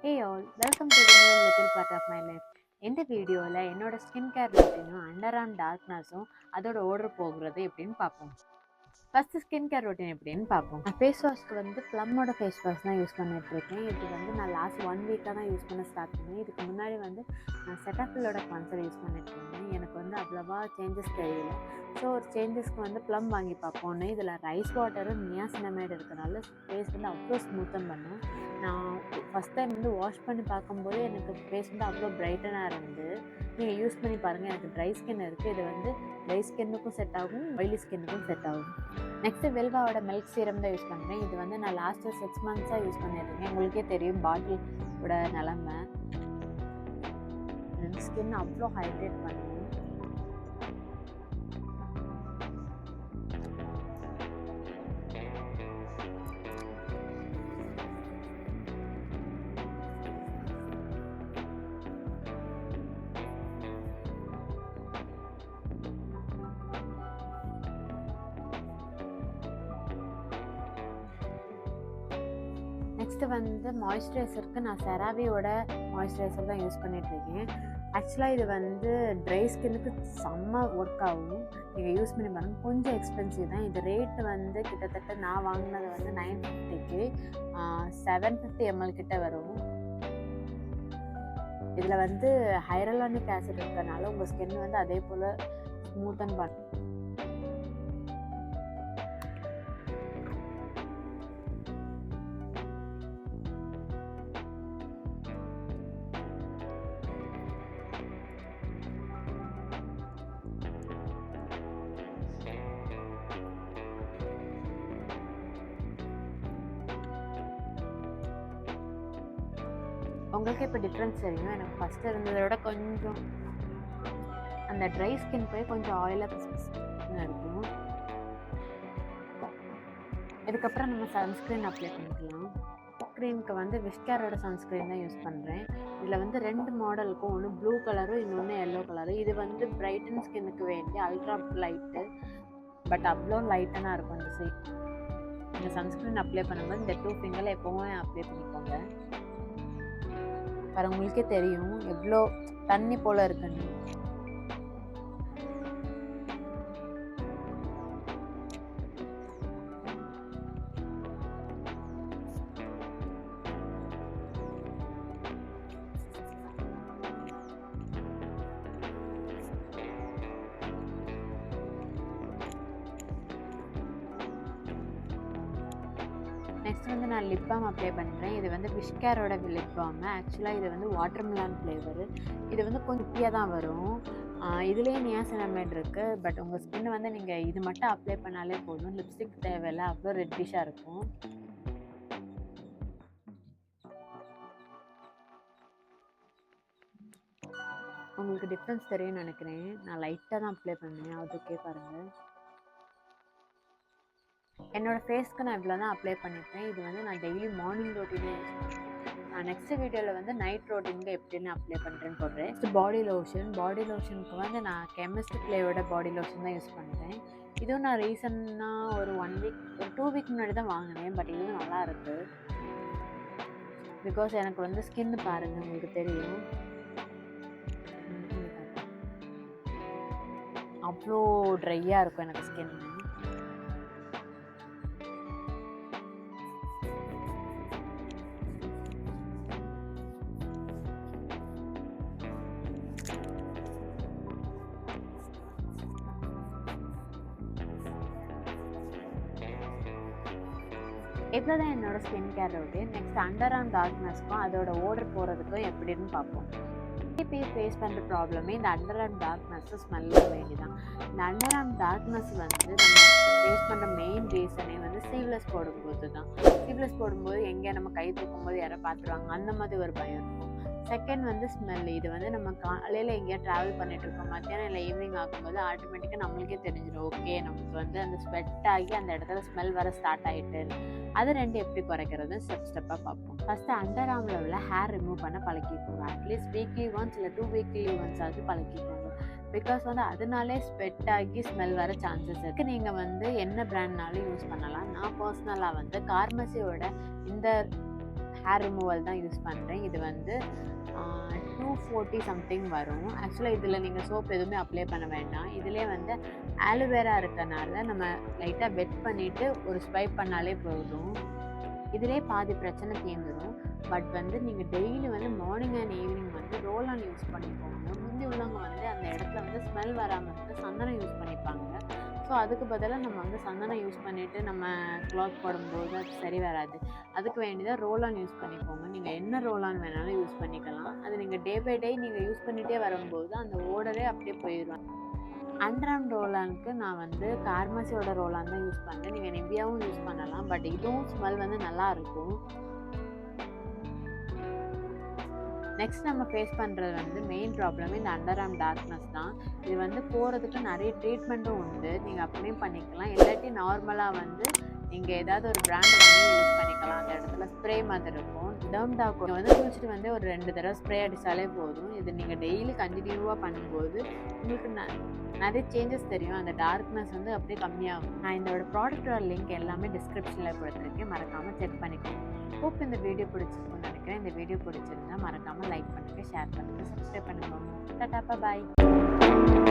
Hey all, welcome to the new little part of my life. இந்த வீடியோவில் என்னோட skin care ரொட்டீனும் under arm டார்க்னஸும் அதோட order போகிறது எப்படின்னு பார்ப்போம். ஃபஸ்ட்டு ஸ்கின் கேர் ரொட்டீன் எப்படின்னு பார்ப்போம். நான் ஃபேஸ் வாஷ்க்கு வந்து ப்ளம்மோட ஃபேஸ் வாஷ் தான் யூஸ் பண்ணிகிட்ருக்கேன். இது வந்து நான் லாஸ்ட் 1 வீக்காக தான் யூஸ் பண்ண ஸ்டார்ட் பண்ணேன். இதுக்கு முன்னாடி வந்து நான் செட்டாஃபிலோட கான்சர் யூஸ் பண்ணிகிட்ருந்தேன். எனக்கு வந்து அவ்வளோவா சேஞ்சஸ் தெரியல. ஸோ ஒரு சேஞ்சஸ்க்கு வந்து ப்ளம் வாங்கி பார்ப்போன்னு இதில் ரைஸ் வாட்டரும் நியாசினமைடு இருக்கிறனால ஃபேஸ் வந்து அவ்வளோ ஸ்மூத்தன் பண்ணும். நான் ஃபஸ்ட் டைம் வந்து வாஷ் பண்ணி பார்க்கும்போது எனக்கு ஃபேஸ் வந்து அவ்வளோ பிரைட்டனாக இருந்து. நீங்கள் யூஸ் பண்ணி பாருங்கள். எனக்கு ட்ரை ஸ்கின் இருக்குது. இது வந்து ட்ரை ஸ்கின்னுக்கும் செட் ஆகும், ஆயிலி ஸ்கின்னுக்கும் செட் ஆகும். நெக்ஸ்ட்டு வெல்வாவோட மில்க் சீரம் தான் யூஸ் பண்ணுறேன். இது வந்து நான் லாஸ்ட்டு 6 monthஸாக யூஸ் பண்ணியிருக்கேன். உங்களுக்கே தெரியும் பாட்டிலோட நிலமை. ஸ்கின் அவ்வளோ ஹைட்ரேட் பண்ணும். நெக்ஸ்ட்டு வந்து மாய்ஸ்சரைசருக்கு நான் செராவியோட மாய்ஸ்சரைசர் தான் யூஸ் பண்ணிகிட்ருக்கேன். ஆக்சுவலாக இது வந்து ட்ரை ஸ்கின்னுக்கு செம்ம ஒர்க் ஆகும். நீங்கள் யூஸ் பண்ணி பாருங்கள். கொஞ்சம் எக்ஸ்பென்சிவ் தான். இது ரேட்டு வந்து கிட்டத்தட்ட நான் வாங்கினது வந்து 950க்கு 750 ml கிட்ட வரும். இதில் வந்து ஹைரலானிக் ஆசிட் இருக்கிறனால உங்கள் ஸ்கின் வந்து அதே போல் ஸ்மூத்தன் பண்ணும். உங்களுக்கு இப்போ டிஃப்ரென்ஸ் தெரியும். எனக்கு ஃபஸ்ட்டு இருந்ததை விட கொஞ்சம் அந்த ட்ரை ஸ்கின் போய் கொஞ்சம் ஆயிலாக இருக்கும். இதுக்கப்புறம் நம்ம சன்ஸ்க்ரீன் அப்ளை பண்ணிக்கலாம். சன்ஸ்க்ரீனுக்கு வந்து விஷ்கேரோட சன்ஸ்க்ரீன் தான் யூஸ் பண்ணுறேன். இதில் வந்து 2 மாடலுக்கும், ஒன்று ப்ளூ கலரும் இன்னொன்று எல்லோ கலரும். இது வந்து பிரைட்டன் ஸ்கின்னுக்கு வேண்டிய அல்ட்ரா லைட்டு, பட் அவ்வளோ லைட்டனாக இருக்கும். இந்த சன்ஸ்க்ரீன் அப்ளை பண்ணும்போது இந்த 2 ஃபிங்கரில் எப்போவுமே அப்ளை பண்ணிக்கோங்க. பாருங்க, உங்களுக்கே தெரியும் எவ்வளோ தண்ணி போல் இருக்குன்னு. நெக்ஸ்ட் வந்து நான் லிப் பாம் அப்ளை பண்ணுறேன். இது வந்து விஷ்கேரோட லிப் பாம். ஆக்சுவலாக இது வந்து வாட்டர்மெலான் ஃப்ளேவரு. இது வந்து கொஞ்சம் குட்டியாக தான் வரும். இதுலேயே நியாசினமைட் இருக்குது. பட் உங்கள் ஸ்கின் வந்து நீங்கள் இது மட்டும் அப்ளை பண்ணாலே போதும். லிப்ஸ்டிக் தேவையில்லை. அவ்வளோ ரெட்டிஷாக இருக்கும். உங்களுக்கு டிஃப்ரென்ஸ் தெரியும்னு நினைக்கிறேன். நான் லைட்டாக தான் அப்ளை பண்ணேன். அதுக்கே பாருங்கள். என்னோடய ஃபேஸ்க்கு நான் இவ்வளோ தான் அப்ளை பண்ணிப்பேன். இது வந்து நான் டெய்லி மார்னிங் ரொட்டீனே யூஸ் பண்ணுறேன். நான் நெக்ஸ்ட் வீடியோவில் வந்து நைட் ரொட்டீனுக்கு எப்படின்னு அப்ளை பண்ணுறேன்னு போடுறேன். நெக்ஸ்ட் பாடி லோஷனுக்கு வந்து நான் கெமிஸ்ட் ப்ளேயோட பாடி லோஷன் தான் யூஸ் பண்ணுறேன். இதுவும் நான் ரீசன்னாக ஒரு 2 வீக் முன்னாடி தான் வாங்கினேன். பட் இதுவும் நல்லா இருக்குது. பிகாஸ் எனக்கு வந்து ஸ்கின் பாருங்கள், உங்களுக்கு தெரியும் அவ்வளோ ட்ரையாக இருக்கும் எனக்கு ஸ்கின். இவ்வளோ தான் என்னோடய skin care routine. Next under arm டார்க்னஸ்க்கும் அதோட ஆர்டர் போகிறதுக்கும் எப்படின்னு பார்ப்போம். ஃபேஸ் பண்ணுற ப்ராப்ளமே இந்த அண்டர் ஆர்ம் டார்க்னஸ்ஸு ஸ்மெல்ல வேண்டிதான். இந்த அண்டர் ஆர்ம் டார்க்னஸ் வந்து நம்ம ஃபேஸ் பண்ணுற மெயின் ரீசனே வந்து ஸ்லீவ்லெஸ் போடும்போது தான். ஸ்லீவ்லெஸ் போடும்போது எங்கே நம்ம கை தூக்கும்போது யாரை பார்த்துருவாங்க, அந்த மாதிரி ஒரு பயம் இருக்கும். செகண்ட் வந்து ஸ்மெல். இது வந்து நம்ம காலையில் எங்கேயா ட்ராவல் பண்ணிகிட்ருக்கோம், மத்தியானம் இல்லை ஈவினிங் ஆகும்போது ஆட்டோமேட்டிக்காக நம்மளுக்கே தெரிஞ்சிடும். ஓகே, நமக்கு வந்து அந்த ஸ்வெட் ஆகி அந்த இடத்துல ஸ்மெல் வர ஸ்டார்ட் ஆகிட்டு. அது 2 எப்படி குறைக்கிறது ஸ்டெப்பாக பார்ப்போம். ஃபஸ்ட்டு அண்டர் ஆர்மில் உள்ள ஹேர் ரிமூவ் பண்ண பழக்கிக்கோங்க. அட்லீஸ்ட் வீக்லி ஒன்ஸ் இல்லை 2 வீக்லி ஒன்ஸ் ஆகுது பழக்கிக்கோங்க. பிகாஸ் வந்து அதனாலே ஸ்வெட் ஆகி ஸ்மெல் வர சான்சஸ் இருக்குது. நீங்கள் வந்து என்ன பிராண்ட்னாலும் யூஸ் பண்ணலாம். நான் பர்சனலாக வந்து கார்மசியோட இந்த ஹேர் ரிமூவல் தான் யூஸ் பண்ணுறேன். இது வந்து 240 சம்திங் வரும். ஆக்சுவலாக இதில் நீங்கள் சோப் எதுவுமே அப்ளை பண்ண வேண்டாம். இதிலே வந்து ஆலோவேரா இருக்கனால நம்ம லைட்டாக வெட் பண்ணிவிட்டு ஒரு ஸ்வைப் பண்ணாலே போதும். இதிலே பாதி பிரச்சனை தீர்ந்துடும். பட் வந்து நீங்கள் டெய்லி வந்து மார்னிங் அண்ட் ஈவினிங் வந்து ரோல் ஆன் யூஸ் பண்ணிக்கோங்க. முந்தி உள்ளவங்க வந்து அந்த இடத்துல வந்து ஸ்மெல் வராமல் இருந்து சந்தனம் யூஸ் பண்ணிப்பாங்க. ஸோ அதுக்கு பதிலாக நம்ம வந்து சந்தனம் யூஸ் பண்ணிவிட்டு நம்ம க்ளாத் போடும்போது அது சரி வராது. அதுக்கு வேண்டியதாக ரோல் ஆன் யூஸ் பண்ணிக்கோங்க. நீங்கள் என்ன ரோல் ஆன் வேணாலும் யூஸ் பண்ணிக்கலாம். அது நீங்கள் டே பை டே நீங்கள் யூஸ் பண்ணிகிட்டே வரும்போது அந்த ஓடரே அப்படியே போயிடும். அண்டர் ரோல் ஆனுக்கு நான் வந்து கார்மசியோட ரோல் ஆன் தான் யூஸ் பண்ணுறேன். நீங்கள் நிவ்யாவும் யூஸ் பண்ணலாம். பட் இதுவும் ஸ்மெல் வந்து நல்லாயிருக்கும். நெக்ஸ்ட் நம்ம ஃபேஸ் பண்ணுறது வந்து மெயின் ப்ராப்ளம் இந்த அண்டர் ஆர்ம் டார்க்னஸ் தான். இது வந்து போகிறதுக்கு நிறைய ட்ரீட்மெண்ட்டும் உண்டு. நீங்கள் அப்படியே பண்ணிக்கலாம். இல்லாட்டி நார்மலாக வந்து நீங்கள் ஏதாவது ஒரு பிராண்ட் வாங்கி யூஸ் பண்ணிக்கலாம். அந்த இடத்துல ஸ்ப்ரே மாதிரி இருக்கும். டர்ம் டாக் வந்து குளிச்சுட்டு வந்து ஒரு 2 தடவை ஸ்ப்ரே அடித்தாலே போதும். இது நீங்கள் டெய்லி கண்டினியூவாக பண்ணும்போது உங்களுக்கு நிறைய சேஞ்சஸ் தெரியும். அந்த டார்க்னஸ் வந்து அப்படியே கம்மியாகும். நான் இதோட ப்ராடக்டோட லிங்க் எல்லாமே டிஸ்கிரிப்ஷனில் கொடுத்துருக்கேன். மறக்காமல் செக் பண்ணிக்கோங்க. ஹோப் இந்த வீடியோ பிடிச்சிருக்குன்னு நினைக்கிறேன். இந்த வீடியோ பிடிச்சிருந்தா மறக்காமல் லைக் பண்ணுங்கள், ஷேர் பண்ணுங்கள், சப்ஸ்கிரைப் பண்ணுங்கள். டாடா, பாய்.